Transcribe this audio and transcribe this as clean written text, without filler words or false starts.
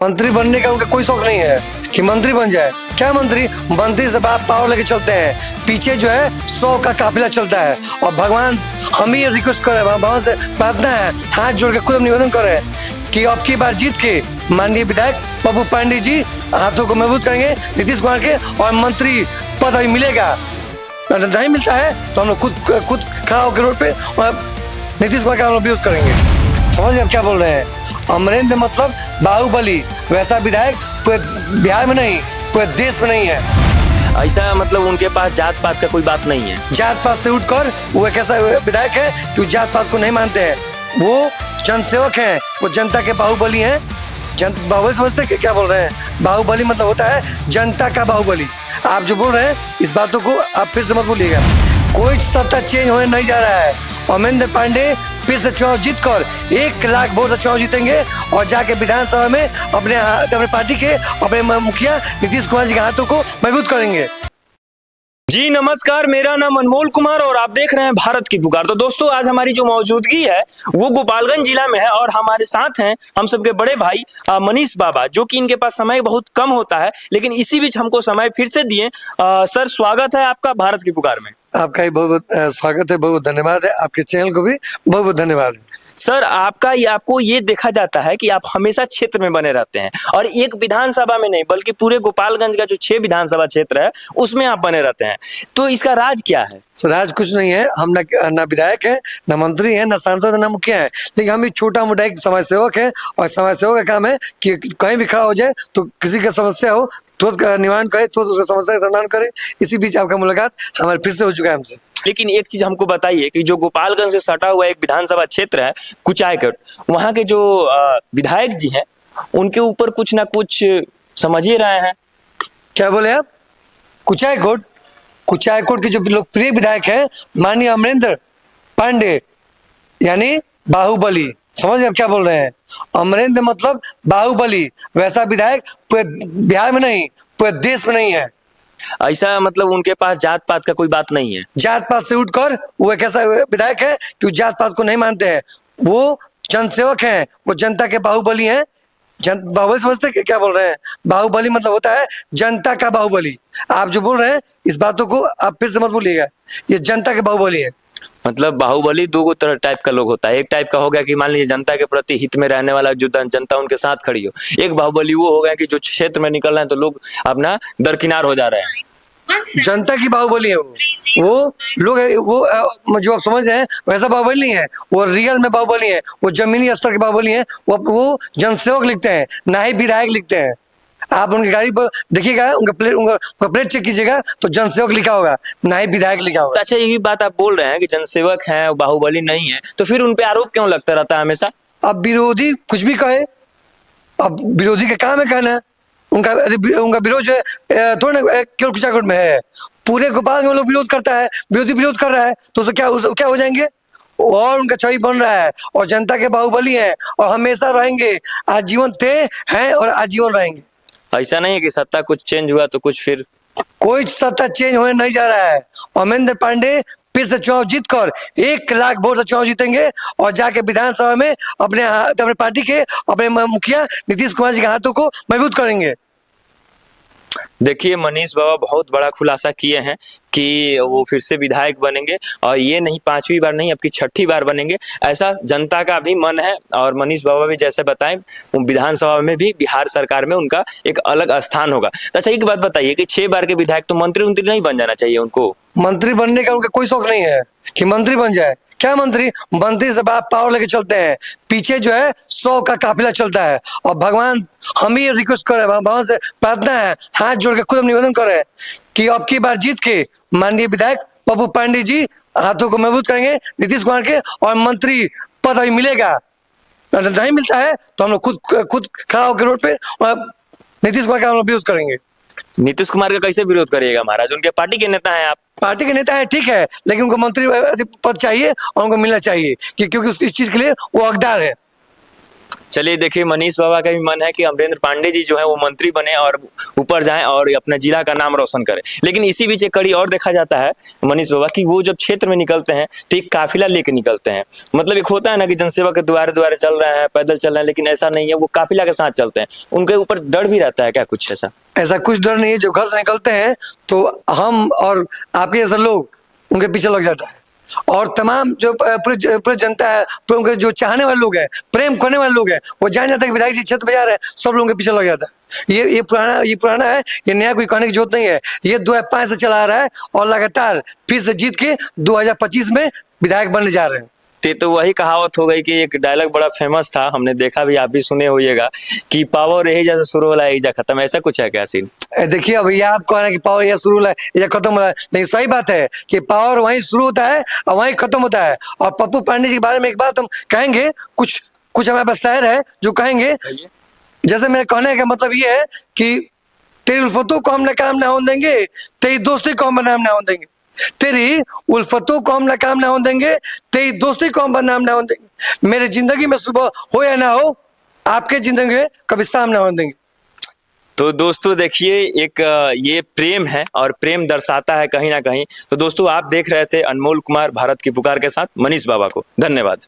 मंत्री बनने का उनका कोई शौक नहीं है कि मंत्री बन जाए। क्या मंत्री? मंत्री से आप पावर लेके चलते हैं, पीछे जो है 100 का काफिला चलता है। और भगवान हम ही रिक्वेस्ट करें, भगवान से प्रार्थना है, हाथ जोड़ के खुद निवेदन करें कि अब की बार जीत के माननीय विधायक पप्पू पांडे जी हाथों को मजबूत करेंगे नीतीश कुमार के, और मंत्री पद अभी मिलेगा। नहीं मिलता है तो हम लोग खुद खड़ा होकर रोड पे और नीतीश कुमार का हम लोग विरोध करेंगे। समझ आप क्या बोल रहे हैं? अमरेंद्र मतलब बाहुबली, वैसा विधायक पूरे बिहार में नहीं, पूरे देश में नहीं है। ऐसा मतलब उनके पास जात पात का कोई बात नहीं है। जात पात से उठकर वो एक ऐसा विधायक है जो जात पात को नहीं मानते हैं। वो जनसेवक हैं, वो जनता के बाहुबली हैं। बाहुबली समझते हैं क्या बोल रहे हैं? बाहुबली मतलब होता है जनता का बाहुबली। आप जो बोल रहे हैं इस बातों को आप फिर से मत बोलिएगा। कोई सत्ता चेंज होने नहीं जा रहा है। अमरेंद्र पांडे फिर से चुनाव जीतकर 1 लाख वोट से चुनाव जीतेंगे और जाके विधानसभा में अपने पार्टी के अपने मुखिया नीतीश कुमार जी के हाथों को मजबूत करेंगे। जी नमस्कार, मेरा नाम अनमोल कुमार और आप देख रहे हैं भारत की पुकार। तो दोस्तों, आज हमारी जो मौजूदगी है वो गोपालगंज जिला में है और हमारे साथ हैं हम सबके बड़े भाई मनीष बाबा, जो कि इनके पास समय बहुत कम होता है, लेकिन इसी बीच हमको समय फिर से दिए। सर, स्वागत है आपका भारत की पुकार में। आपका ही बहुत बहुत स्वागत है, बहुत बहुत धन्यवाद है। आपके चैनल को भी बहुत बहुत धन्यवाद है। सर, आपको ये देखा जाता है कि आप हमेशा क्षेत्र में बने रहते हैं और एक विधानसभा में नहीं बल्कि पूरे गोपालगंज का जो 6 विधानसभा क्षेत्र है उसमें आप बने रहते हैं। तो इसका राज क्या है? राज कुछ नहीं है। हम ना विधायक है, ना मंत्री है, ना सांसद है, ना मुखिया है, लेकिन हम भी छोटा मोटा एक समाज सेवक है। और समाज सेवक का काम है कि कहीं भी खड़ा हो जाए तो किसी का समस्या हो तुरंत निवारण करे, तुरंत उसका समस्या का समाधान करे। इसी बीच आपका मुलाकात हमारे फिर से हो चुका है हमसे। लेकिन एक चीज हमको बताइए कि जो गोपालगंज से सटा हुआ एक विधानसभा क्षेत्र है कुचायकोट, वहां के जो विधायक जी हैं उनके ऊपर कुछ ना कुछ समझ ही रहे हैं। क्या बोले आप? कुचायकोट के जो लोकप्रिय विधायक है माननीय अमरेंद्र पांडे यानी बाहुबली। समझ आप क्या बोल रहे हैं? अमरेंद्र मतलब बाहुबली, वैसा विधायक पूरे बिहार में नहीं, पूरे देश में नहीं है। ऐसा मतलब उनके पास जात पात का कोई बात नहीं है। जात पात से उठकर वो एक ऐसा विधायक है जो जात पात को नहीं मानते हैं। वो जनसेवक हैं, वो जनता के बाहुबली हैं। बाहुबली समझते हैं क्या बोल रहे हैं? बाहुबली मतलब होता है जनता का बाहुबली। आप जो बोल रहे हैं इस बातों को आप फिर से मत बोलिएगा। ये जनता के बाहुबली है। मतलब बाहुबली दो टाइप का लोग होता है। एक टाइप का हो गया कि मान लीजिए जनता के प्रति हित में रहने वाला, जो जनता उनके साथ खड़ी हो। एक बाहुबली वो हो गया कि जो क्षेत्र में निकल रहे हैं तो लोग अपना दरकिनार हो जा रहे हैं। जनता की बाहुबली है वो लोग वो जो आप समझ रहे हैं वैसा बाहुबली नहीं है। वो रियल में बाहुबली है, वो जमीनी स्तर के बाहुबली है। वो जनसेवक लिखते हैं, ना ही विधायक लिखते हैं। आप उनकी गाड़ी पर देखिएगा, उनका प्लेट चेक कीजिएगा तो जनसेवक लिखा होगा, ना ही विधायक लिखा होगा। अच्छा, यही बात आप बोल रहे हैं कि जनसेवक हैं, बाहुबली नहीं है, तो फिर उन पे आरोप क्यों लगता रहता है हमेशा? अब विरोधी कुछ भी कहे, अब विरोधी का काम है कहना। उनका विरोध जो है थोड़ा ना केवल कुचायकोट में है, पूरे गोपाल में लोग विरोध करता है। विरोधी विरोध कर रहा है तो उसे क्या हो जाएंगे? और उनका छवि बन रहा है और जनता के बाहुबली है और हमेशा रहेंगे। आजीवन थे, हैं और आजीवन रहेंगे। ऐसा नहीं है कि सत्ता कुछ चेंज हुआ तो कुछ फिर? कोई सत्ता चेंज होने नहीं जा रहा है। अमरेंद्र पांडे फिर से चुनाव जीतकर 1 लाख वोट से चुनाव जीतेंगे और जाके विधानसभा में अपने पार्टी के अपने मुखिया नीतीश कुमार जी के हाथों को मजबूत करेंगे। देखिए, मनीष बाबा बहुत बड़ा खुलासा किए हैं कि वो फिर से विधायक बनेंगे और ये नहीं 5वीं बार नहीं, अब की 6ठी बार बनेंगे। ऐसा जनता का भी मन है और मनीष बाबा भी जैसे बताएं विधानसभा में भी बिहार सरकार में उनका एक अलग स्थान होगा। तो अच्छा, एक बात बताइए कि 6 बार के विधायक तो मंत्री नहीं बन जाना चाहिए उनको? मंत्री बनने का उनका कोई शौक नहीं है कि मंत्री बन जाए। क्या मंत्री? मंत्री से आप पावर लेके चलते हैं, पीछे जो है 100 का काफिला चलता है। और भगवान हम ही रिक्वेस्ट करें, भगवान से प्रार्थना है, हाथ जोड़ के खुद निवेदन करें कि अब की बार जीत के माननीय विधायक पप्पू पांडे जी हाथों को मजबूत करेंगे नीतीश कुमार के, और मंत्री पद अभी मिलेगा। नहीं मिलता है तो हम लोग खुद खड़ा होकर रोड पे और नीतीश कुमार का हम लोग विरोध करेंगे। नीतीश कुमार का कैसे विरोध करिएगा महाराज? उनके पार्टी के नेता हैं आप। पार्टी के नेता है, ठीक है, लेकिन उनको मंत्री पद चाहिए और उनको मिलना चाहिए क्योंकि इस चीज के लिए वो हकदार है। चलिए देखिए, मनीष बाबा का भी मन है कि अमरेंद्र पांडे जी जो है वो मंत्री बने और ऊपर जाएं और अपने जिला का नाम रोशन करें। लेकिन इसी बीच एक कड़ी और देखा जाता है मनीष बाबा कि वो जब क्षेत्र में निकलते हैं तो एक काफिला लेके निकलते हैं। मतलब एक होता है ना कि जनसेवा के द्वारे द्वारे चल रहे हैं, पैदल चल रहे हैं, लेकिन ऐसा नहीं है, वो काफिला के साथ चलते हैं। उनके ऊपर डर भी रहता है क्या कुछ ऐसा? ऐसा कुछ डर नहीं है। जब घर से निकलते हैं तो हम और आपके जैसे लोग उनके पीछे लग जाता है, और तमाम जो पूरी जनता है, उनके जो चाहने वाले लोग हैं, प्रेम करने वाले लोग हैं, वो जान जाता है कि विधायक जी क्षेत्र में जा रहे हैं, सब लोगों के पीछे लग जाता है। ये पुराना है, ये नया कोई कहने की जरूरत नहीं है। ये 2005 से चला आ रहा है और लगातार फिर से जीत के 2025 में विधायक बनने जा रहे हैं। तो वही कहावत हो गई कि एक डायलॉग बड़ा फेमस था, हमने देखा भी, आप भी सुने होइएगा कि पावर यही जैसे शुरू होला यही जा खत्म। ऐसा कुछ है क्या सीन? देखिए अब ये आप कह रहे हैं कि पावर यह शुरू है या खत्म हो रहा है, लेकिन सही बात है कि पावर वहीं शुरू होता है और वहीं खत्म होता है। और पप्पू पांडे जी के बारे में एक बात हम कहेंगे, कुछ हमारे पास शायर है जो कहेंगे, जैसे मेरे कहने का मतलब ये है कि तेरी उल्फतों को हम नाकाम ना होने देंगे, तेरी दोस्ती को हम बदनाम ना होने देंगे। तेरी उल्फतों को हम नाकाम ना होने देंगे, तेरी दोस्ती को हम बदनाम ना होने देंगे। मेरी जिंदगी में सुबह हो या ना हो, आपके जिंदगी में कभी शाम ना होने देंगे। तो दोस्तों देखिए, एक ये प्रेम है और प्रेम दर्शाता है कहीं ना कहीं। तो दोस्तों आप देख रहे थे अनमोल कुमार भारत की पुकार के साथ मनीष बाबा को। धन्यवाद।